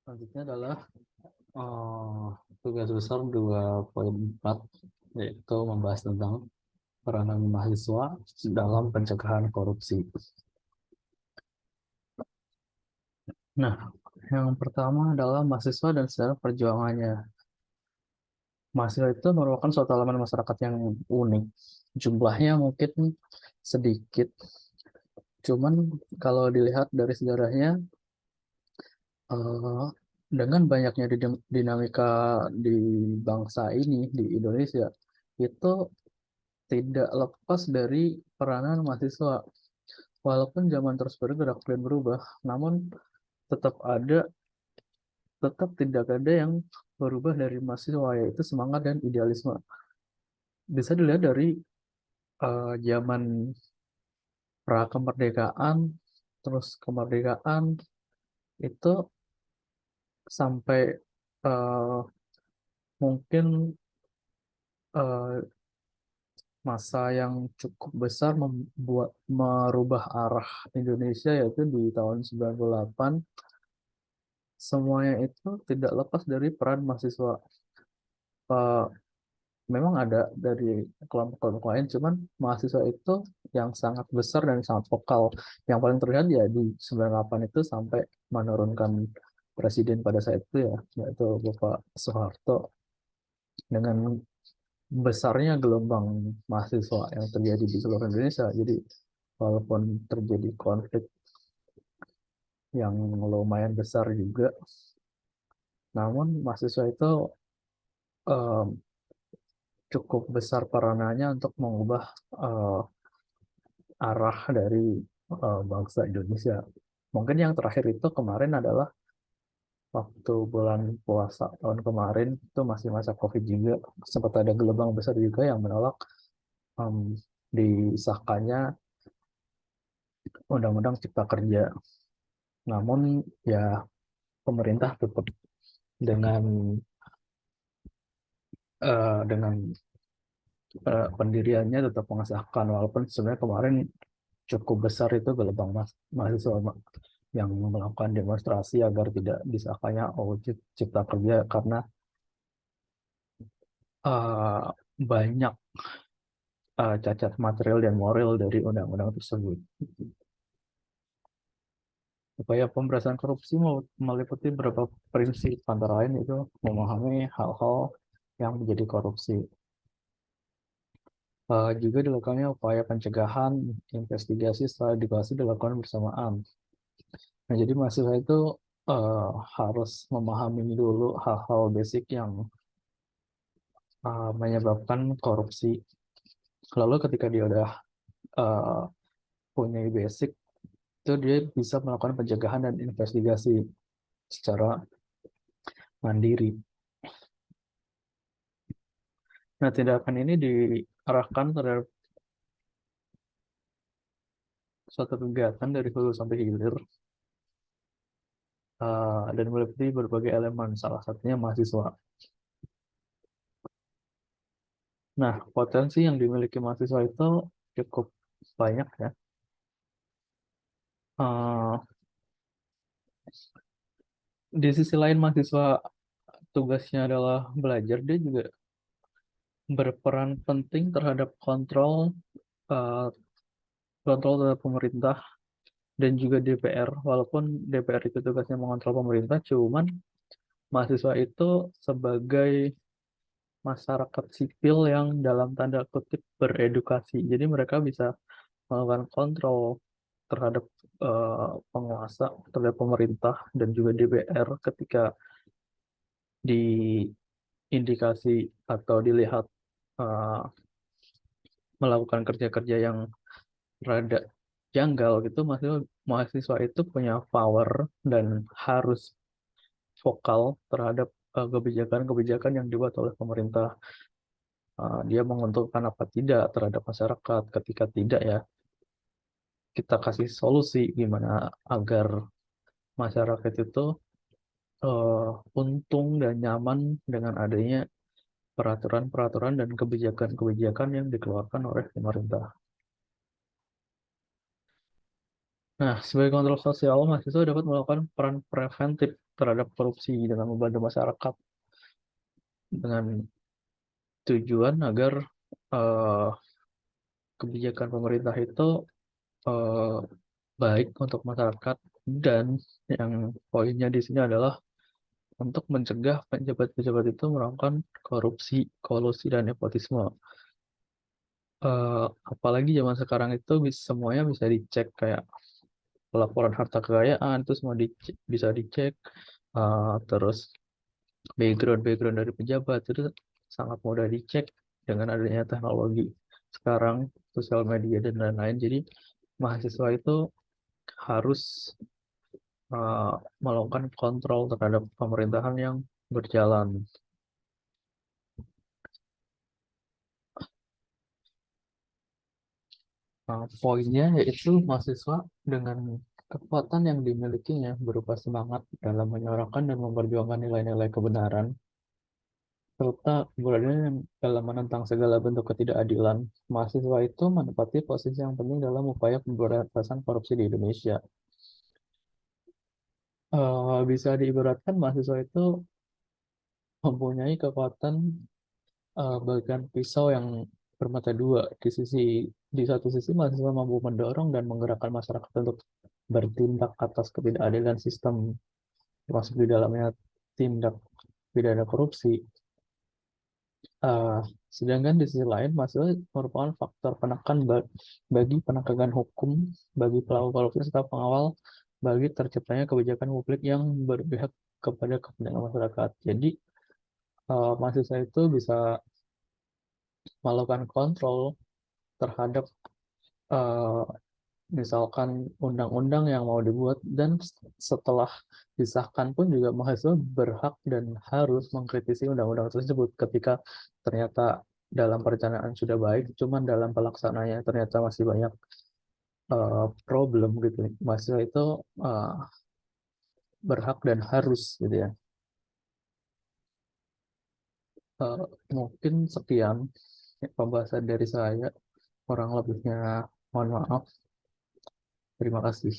Selanjutnya adalah tugas besar 2.4, yaitu membahas tentang peranan mahasiswa dalam pencegahan korupsi. Nah, yang pertama adalah mahasiswa dan sejarah perjuangannya. Mahasiswa itu merupakan suatu elemen masyarakat yang unik. Jumlahnya mungkin sedikit, cuman kalau dilihat dari sejarahnya, eh, dengan banyaknya dinamika di bangsa ini, di Indonesia, itu tidak lepas dari peranan mahasiswa. Walaupun zaman terus bergerak dan berubah, namun tetap ada, tetap tidak ada yang berubah dari mahasiswa, yaitu semangat dan idealisme. Bisa dilihat dari zaman pra kemerdekaan, terus kemerdekaan itu sampai eh, mungkin eh, masa yang cukup besar merubah arah Indonesia, yaitu di tahun 98. Semuanya itu tidak lepas dari peran mahasiswa. Eh, Memang ada dari kelompok-kelompok lain, cuman mahasiswa itu yang sangat besar dan sangat vokal. Yang paling terlihat ya di 98 itu sampai menurunkan presiden pada saat itu ya, yaitu Bapak Soeharto, dengan besarnya gelombang mahasiswa yang terjadi di seluruh Indonesia. Jadi walaupun terjadi konflik yang lumayan besar juga, namun mahasiswa itu eh, cukup besar peranannya untuk mengubah eh, arah dari bangsa Indonesia. Mungkin yang terakhir itu kemarin adalah waktu bulan puasa tahun kemarin, itu masih masa COVID juga, sempat ada gelombang besar juga yang menolak em, disahkannya Undang-Undang Cipta Kerja. Namun ya pemerintah tetap dengan pendiriannya tetap mengesahkan, walaupun sebenarnya kemarin cukup besar itu gelombang mahasiswa yang melakukan demonstrasi agar tidak disahkannya UU Cipta Kerja, karena uh, banyak cacat material dan moral dari undang-undang tersebut. Upaya pemberantasan korupsi meliputi beberapa prinsip, antara lain itu memahami hal-hal yang menjadi korupsi. Juga dilakukannya upaya pencegahan, investigasi setelah edukasi dilakukan bersamaan. Nah, jadi mahasiswa itu eh, harus memahami dulu hal-hal basic yang menyebabkan korupsi. Lalu ketika dia udah eh, punya basic, itu dia bisa melakukan pencegahan dan investigasi secara mandiri. Nah, tindakan ini diarahkan terhadap suatu kegiatan dari hulu sampai hilir, dan meliputi berbagai elemen, salah satunya mahasiswa. Nah, potensi yang dimiliki mahasiswa itu cukup banyak ya. Eh, di sisi lain mahasiswa tugasnya adalah belajar, dia juga berperan penting terhadap eh, kontrol terhadap pemerintah dan juga DPR. Walaupun DPR itu tugasnya mengontrol pemerintah, cuman mahasiswa itu sebagai masyarakat sipil yang dalam tanda kutip beredukasi. Jadi mereka bisa melakukan kontrol terhadap penguasa, terhadap pemerintah dan juga DPR ketika diindikasi atau dilihat eh, melakukan kerja-kerja yang rada janggal gitu. Mahasiswa itu punya power dan harus vokal terhadap kebijakan-kebijakan yang dibuat oleh pemerintah. Dia menguntungkan apa tidak terhadap masyarakat. Ketika tidak ya, kita kasih solusi gimana agar masyarakat itu eh, untung dan nyaman dengan adanya peraturan-peraturan dan kebijakan-kebijakan yang dikeluarkan oleh pemerintah. Nah, sebagai kontrol sosial, mahasiswa dapat melakukan peran preventif terhadap korupsi dengan membantu masyarakat dengan tujuan agar eh, kebijakan pemerintah itu eh, baik untuk masyarakat, dan yang poinnya di sini adalah untuk mencegah pejabat-pejabat itu melakukan korupsi, kolusi, dan nepotisme. Apalagi zaman sekarang itu semuanya bisa dicek, kayak laporan harta kekayaan itu semua bisa dicek. Terus background dari pejabat itu sangat mudah dicek dengan adanya teknologi sekarang, sosial media dan lain-lain. Jadi mahasiswa itu harus uh, melakukan kontrol terhadap pemerintahan yang berjalan. Poinnya yaitu mahasiswa dengan kekuatan yang dimilikinya berupa semangat dalam menyuarakan dan memperjuangkan nilai-nilai kebenaran, serta keberanian dalam menentang segala bentuk ketidakadilan. Mahasiswa itu menempati posisi yang penting dalam upaya pemberantasan korupsi di Indonesia. Bisa diibaratkan mahasiswa itu mempunyai kekuatan bagian pisau yang bermata dua. Di satu sisi mahasiswa mampu mendorong dan menggerakkan masyarakat untuk bertindak atas ketidakadilan sistem, termasuk di dalamnya tindak pidana korupsi. Uh, Sedangkan di sisi lain, mahasiswa merupakan faktor penekan bagi penegakan hukum, bagi pelaku korupsi, serta pengawal bagi terciptanya kebijakan publik yang berpihak kepada kepentingan masyarakat. Jadi, mahasiswa itu bisa melakukan kontrol terhadap uh, misalkan undang-undang yang mau dibuat, dan setelah disahkan pun juga mahasiswa berhak dan harus mengkritisi undang-undang tersebut ketika ternyata dalam perencanaan sudah baik, cuman dalam pelaksanaannya ternyata masih banyak problem gitu. Mahasiswa itu uh, berhak dan harus gitu ya. Uh, Mungkin sekian pembahasan dari saya, kurang lebihnya mohon maaf. Terima kasih.